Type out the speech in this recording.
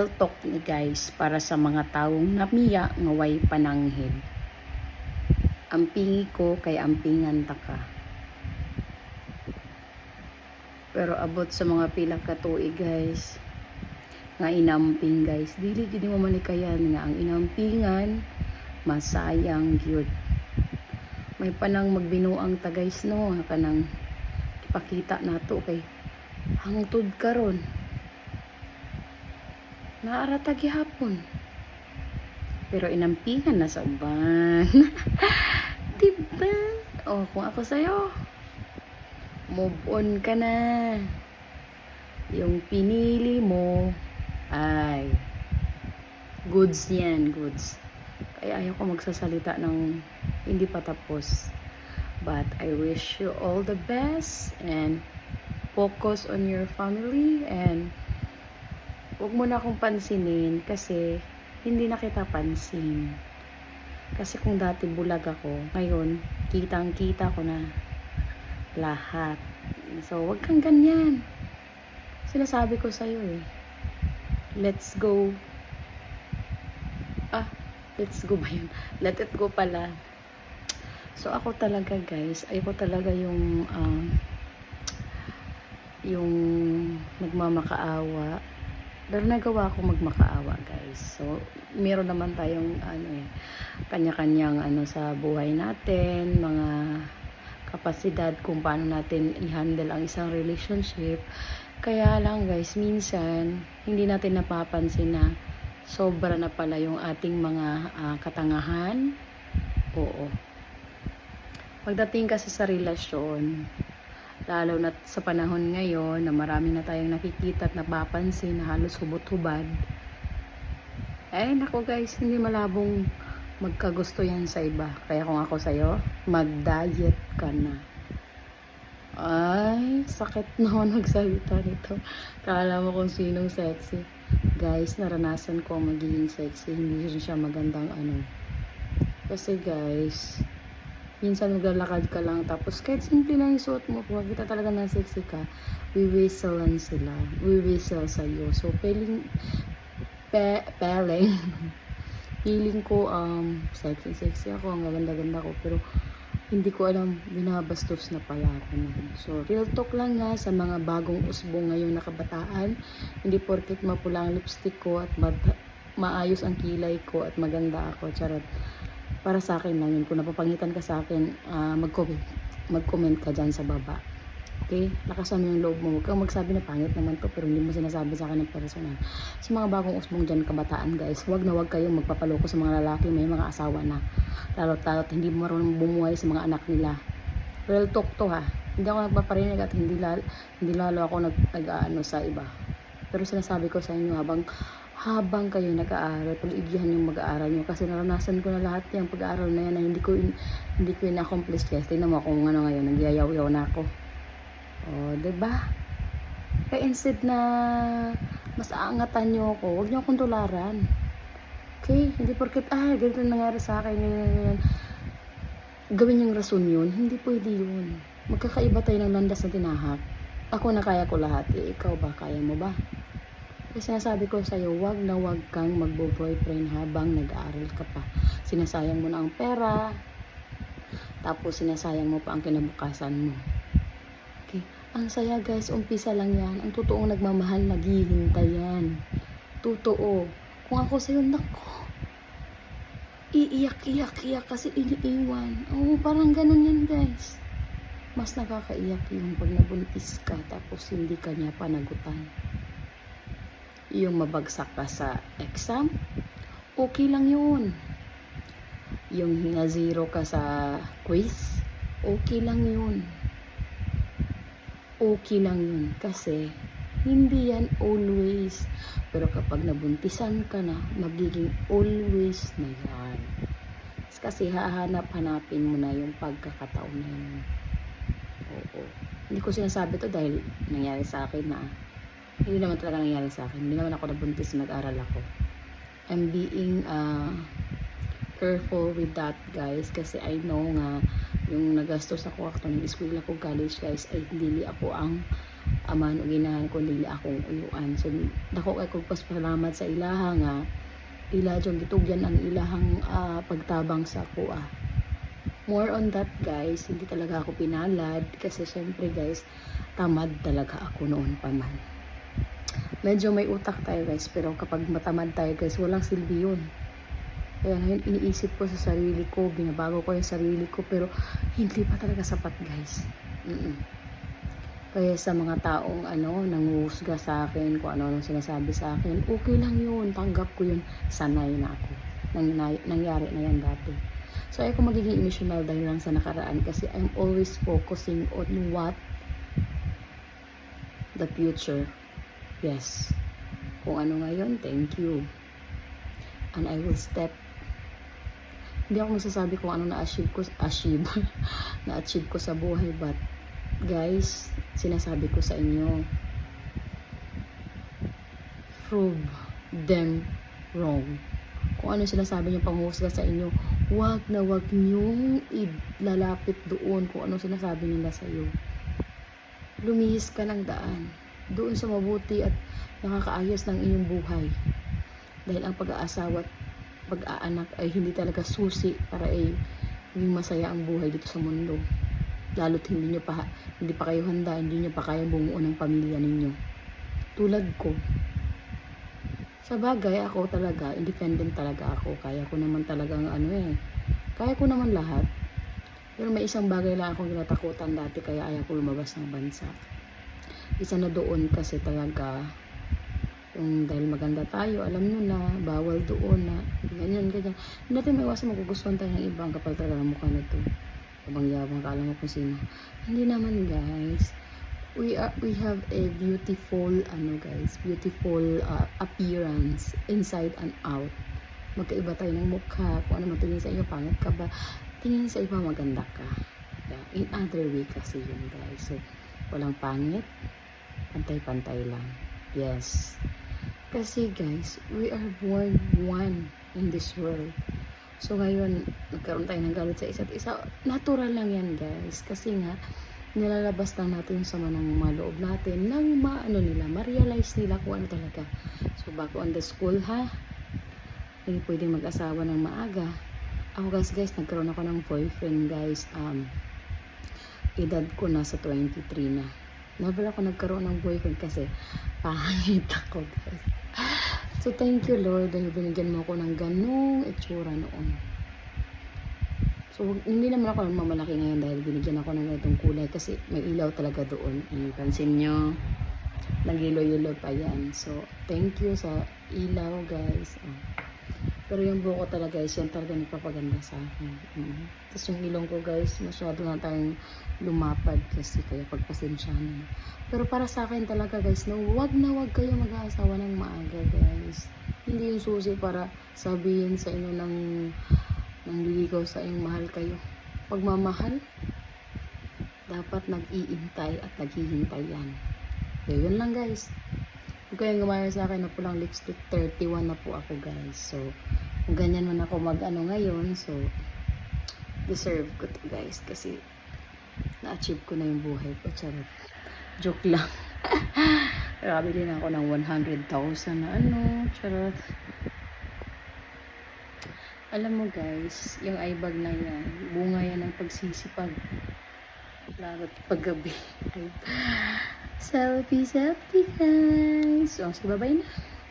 Talk ni guys para sa mga taong namiya nga way pananghid. Ampingi ko kay ampingan ta ka. Pero abot sa mga pila ka tuig guys nga inamping guys. Dili gid mo manikayan nga ang inampingan masayang gyud. May panang magbinuang ta guys no nga kanang ipakita nato kay hangtod karon. Naarata gihapon. Pero inampingan na sa uban. Diba? O, kung ako sa'yo, move on ka na. Yung pinili mo ay goods yan, goods. Kaya ayaw ko magsasalita ng hindi pa tapos. But I wish you all the best and focus on your family and huwag mo na akong pansinin kasi hindi na kita pansin. Kasi kung dati bulag ako, ngayon kitang-kita ko na lahat. So, huwag kang ganyan. Sinasabi ko sa'yo eh. Let's go. Let's go ba yun? Let it go pala. So, ako talaga guys, ayoko talaga yung nagmamakaawa. Pero nagawa ko magmakaawa guys. So, meron naman tayong kanya-kanyang sa buhay natin, mga kapasidad kung paano natin i-handle ang isang relationship. Kaya lang guys, minsan hindi natin napapansin na sobra na pala yung ating mga katangahan. Oo. Pagdating kasi sa relasyon, lalo na sa panahon ngayon na marami na tayong nakikita at napapansin na halos hubot-hubad. Nako guys, hindi malabong magkagusto yan sa iba. Kaya kung ako sa'yo, mag-diet ka na. Ay, sakit naman magsalita nito. Kala mo kung sinong sexy. Guys, naranasan ko ang magiging sexy. Hindi rin siya magandang Kasi guys, minsan maglalakad ka lang tapos kahit simple lang yung suot mo, kung kita talaga na sexy ka, wiwiselan sila, wiwisel sa'yo. So feeling ko sexy ako, ang ganda-ganda ko, pero hindi ko alam, binabastos na pala ako na. So real talk lang nga sa mga bagong usbong ngayong nakabataan, hindi porket mapula ang lipstick ko at maayos ang kilay ko at maganda ako, charot. Para sa akin lang yun. Kung napapangitan ka sa akin, mag-comment ka dyan sa baba. Okay? Lakasan mo yung loob mo. Huwag kang magsabi na pangit naman to, pero hindi mo sinasabi sa akin ng personal. Sa mga bagong usbong dyan, kabataan guys, huwag na huwag kayong magpapaloko sa mga lalaki may mga asawa na. Lalo't hindi mo marunong bumuhay sa mga anak nila. Real talk to ha. Hindi ako nagpaparinig at hindi lalo ako nag-aano sa iba. Pero sinasabi ko sa inyo habang kayo nag-aaral, pag-igihan yung mag-aaral nyo, kasi naranasan ko na lahat yung pag-aaral na yan na hindi ko in-accomplish guys. Tingnan mo kung ano ngayon, nagyayaw-yaw na ako. Diba? Kaya instead na mas aangatan nyo ako, huwag nyo akong tularan. Okay? Hindi porket, ganito nangyari sa akin, ganyan. Gawin yung rason yun, hindi pwede yun. Magkakaiba tayo ng landas na tinahak. Ako na kaya ko lahat, ikaw ba, kaya mo ba? Kasi sinasabi ko sa'yo, wag na wag kang magbo-boyfriend habang nag-aaral ka pa. Sinasayang mo na ang pera, tapos sinasayang mo pa ang kinabukasan mo. Okay? Ang saya guys, umpisa lang yan. Ang totoong nagmamahal, naghihintay yan. Totoo. Kung ako sa'yo, nako, iiyak kasi iniiwan. Parang ganun yan guys. Mas nakakaiyak yung pag nabuntis ka, tapos hindi ka niya panagutan. Yung mabagsak ka sa exam, okay lang yun. Yung na-zero ka sa quiz, okay lang yun. Okay lang yun. Kasi, hindi yan always. Pero kapag nabuntisan ka na, magiging always na yan. Kasi hahanap-hanapin mo na yung pagkakataon na yun. Oo. Hindi ko sinasabi to dahil nangyari sa akin na hindi naman talaga nangyari sa akin. Hindi naman ako nabuntis, nag-aral ako. I'm being careful with that guys, kasi I know nga yung nagastos ako nag-school ako, college guys, ay hindi ako ang aman ug inahan kun dili akong uyuan. So dako kay kog pasalamat sa ilaha nga ila jud gitugyan ang ilahang pagtabang sa kuha. More on that guys, hindi talaga ako pinalad kasi syempre guys, tamad talaga ako noon pa man. Medyo may utak tayo guys, pero kapag matamad tayo guys, walang silbi yun. Kaya ngayon iniisip ko sa sarili ko, binabago ko yung sarili ko, pero hindi pa talaga sapat guys. Kaya sa mga taong nanguhusga sa akin, kung ano sinasabi sa akin, okay lang yun, tanggap ko yun, sanay na ako. Nangyari na yan dati. So ako magiging emotional dahil lang sa nakaraan kasi I'm always focusing on what the future. Yes. Kung ano ngayon, thank you. And I will step. Hindi ako masasabi kung ano na-achieve ko sa buhay, but guys, sinasabi ko sa inyo, prove them wrong. Kung ano sinasabi niyo panghusga sa inyo, wag na wag niyong ilalapit doon kung ano sinasabi nila sa iyo. Lumihis ka ng daan doon sa mabuti at nakakaayos ng inyong buhay. Dahil ang pag-aasawa at pag-aanak ay hindi talaga susi para ay maging masaya ang buhay dito sa mundo. Lalo't hindi pa kayo handa, hindi niyo pa kaya bumuo ng pamilya ninyo. Tulad ko. Sa bagay, ako talaga, independent talaga ako. Kaya ko naman talagang kaya ko naman lahat. Pero may isang bagay lang akong kinatakutan dati kaya ayaw ko lumabas ng bansa. Isa na doon kasi talaga dahil maganda tayo, alam nyo na, bawal doon na, ganyan. Hindi natin may iwasan magugustuhan tayo ng ibang kapal talaga ng mukha na to. Yabang-yabang, kala mo kung sino. Hindi naman guys. We have a beautiful, beautiful appearance, inside and out. Magkaiba tayo ng mukha, kung ano matingin sa iyo, pangit ka ba? Tingin sa iba, maganda ka. Yeah. In other way kasi yun guys. So, walang pangit, pantay-pantay lang. Yes. Kasi guys, we are born one in this world. So ngayon, nagkaroon tayo ng galit sa isa't isa. Natural lang yan guys. Kasi nga, nilalabas lang natin yung sama ng mga loob natin nang ma-realize nila kung ano talaga. So back on the school hindi pwedeng mag-asawa ng maaga. Ako guys, nagkaroon ako ng boyfriend guys. Edad ko nasa 23 na. Never ako nagkaroon ng boyfriend kasi pangit ako guys. So thank you Lord dahil binigyan mo ako ng ganung itsura noon. So hindi naman ako mamalaki ngayon dahil binigyan ako ng ganitong kulay kasi may ilaw talaga doon. Pansin nyo, nag-ilo-ilo pa yan. So thank you sa ilaw guys. Pero yung buko talaga guys, yan talaga nagpapaganda sa akin. Tapos yung ilong ko guys, masyado na tayong lumapad kasi kaya pagpasensyahan na. Pero para sa akin talaga guys, wag na wag kayo mag-aasawa ng maaga guys. Hindi yung susi para sabihin sa inyo ng liligaw sa inyong mahal kayo. Pagmamahal, dapat nag-iintay at naghihintay yan. So yun lang guys. Kung kayong gumaya sa akin na pulang lipstick, 31 na po ako guys. So, kung ganyan man ako ngayon, so, deserve ko to guys. Kasi, na-achieve ko na yung buhay ko. Charot. Joke lang. Grabe din ako ng 100,000 na charot. Alam mo guys, yung eyebag na yan, bunga yan ng pagsisipag. Lalo't paggabi. Selfie guys. So, bye-bye na.